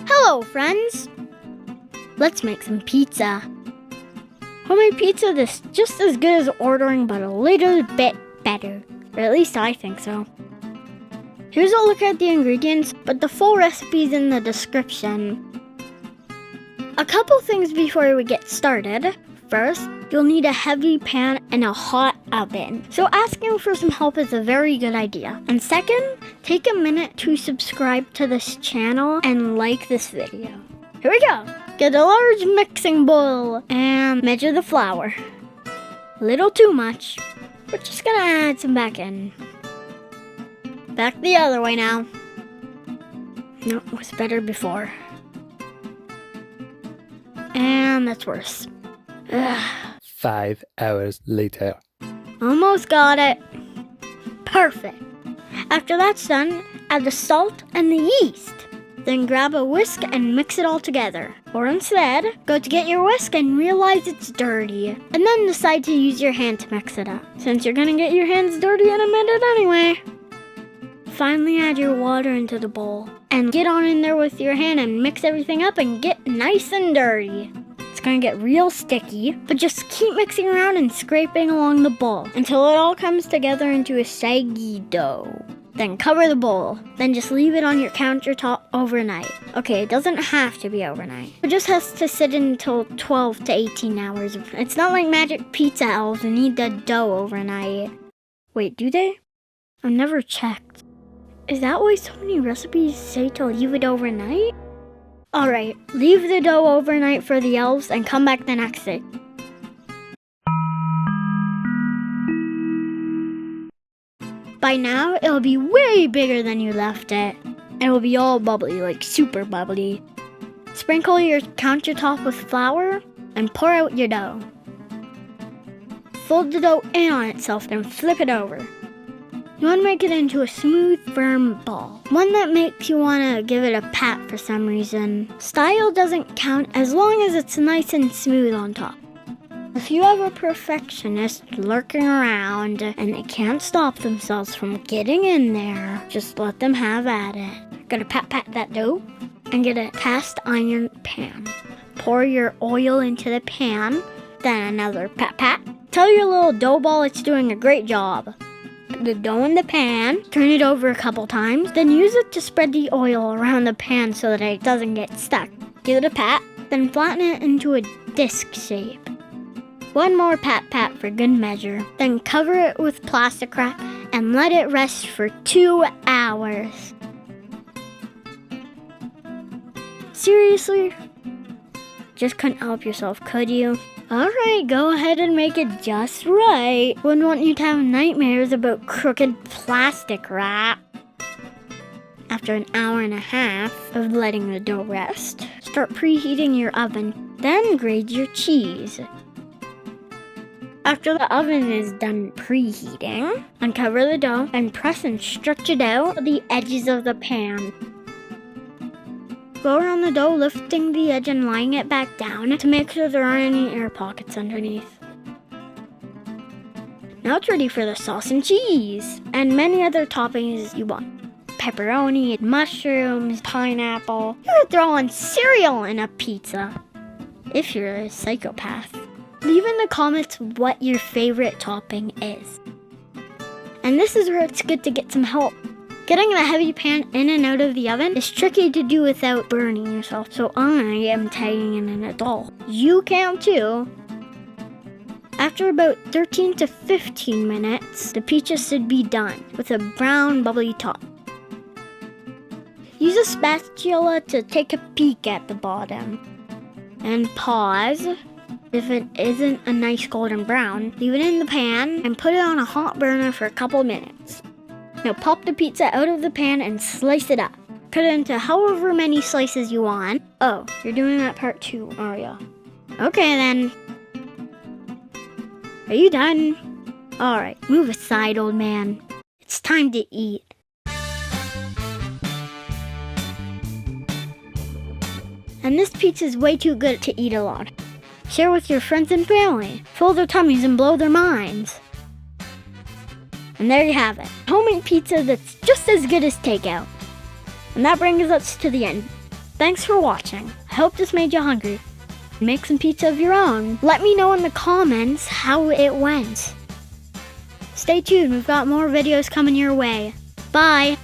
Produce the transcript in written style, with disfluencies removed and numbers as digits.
Hello, friends! Let's make some pizza. Homemade pizza is just as good as ordering, but a little bit better. Or at least I think so. Here's a look at the ingredients, but the full recipe's in the description. A couple things before we get started. First, you'll need a heavy pan and a hot oven. So asking for some help is a very good idea. And second, take a minute to subscribe to this channel and like this video. Here we go. Get a large mixing bowl and measure the flour. A little too much. We're just gonna add some back in. Back the other way now. No, it was better before. And that's worse. Ugh. 5 hours later. Almost got it. Perfect. After that's done, add the salt and the yeast. Then grab a whisk and mix it all together. Or instead, go to get your whisk and realize it's dirty. And then decide to use your hand to mix it up, since you're gonna get your hands dirty in a minute anyway. Finally add your water into the bowl. And get on in there with your hand and mix everything up and get nice and dirty. It's gonna get real sticky, but just keep mixing around and scraping along the bowl until it all comes together into a shaggy dough. Then cover the bowl. Then just leave it on your countertop overnight. Okay, it doesn't have to be overnight. It just has to sit until 12 to 18 hours. It's not like magic pizza elves who need the dough overnight. Wait, do they? I've never checked. Is that why so many recipes say to leave it overnight? Alright, leave the dough overnight for the elves and come back the next day. By now, it'll be way bigger than you left it. And it will be all bubbly, like super bubbly. Sprinkle your countertop with flour and pour out your dough. Fold the dough in on itself, then flip it over. You want to make it into a smooth, firm ball. One that makes you want to give it a pat for some reason. Style doesn't count as long as it's nice and smooth on top. If you have a perfectionist lurking around and they can't stop themselves from getting in there, just let them have at it. Gotta pat that dough and get a cast iron pan. Pour your oil into the pan, then another pat. Tell your little dough ball it's doing a great job. Put the dough in the pan, turn it over a couple times, then use it to spread the oil around the pan so that it doesn't get stuck. Give it a pat, then flatten it into a disc shape. One more pat for good measure. Then cover it with plastic wrap and let it rest for 2 hours. Seriously? Just couldn't help yourself, could you? Alright, go ahead and make it just right. Wouldn't want you to have nightmares about crooked plastic wrap. After an hour and a half of letting the dough rest, start preheating your oven. Then grate your cheese. After the oven is done preheating, uncover the dough and press and stretch it out the edges of the pan. Go around the dough, lifting the edge and lying it back down to make sure there aren't any air pockets underneath. Now it's ready for the sauce and cheese, and many other toppings you want. Pepperoni, mushrooms, pineapple. You could throw on cereal in a pizza, if you're a psychopath. Leave in the comments what your favorite topping is. And this is where it's good to get some help. Getting the heavy pan in and out of the oven is tricky to do without burning yourself, so I am tagging in an adult. You can too. After about 13 to 15 minutes, the pizza should be done with a brown bubbly top. Use a spatula to take a peek at the bottom. And pause. If it isn't a nice golden brown, leave it in the pan and put it on a hot burner for a couple minutes. Now pop the pizza out of the pan and slice it up. Cut it into however many slices you want. Oh, you're doing that part too, are ya? Okay then. Are you done? Alright, move aside, old man. It's time to eat. And this pizza is way too good to eat alone. Share with your friends and family. Fill their tummies and blow their minds. And there you have it. Homemade pizza that's just as good as takeout. And that brings us to the end. Thanks for watching. I hope this made you hungry. Make some pizza of your own. Let me know in the comments how it went. Stay tuned, we've got more videos coming your way. Bye!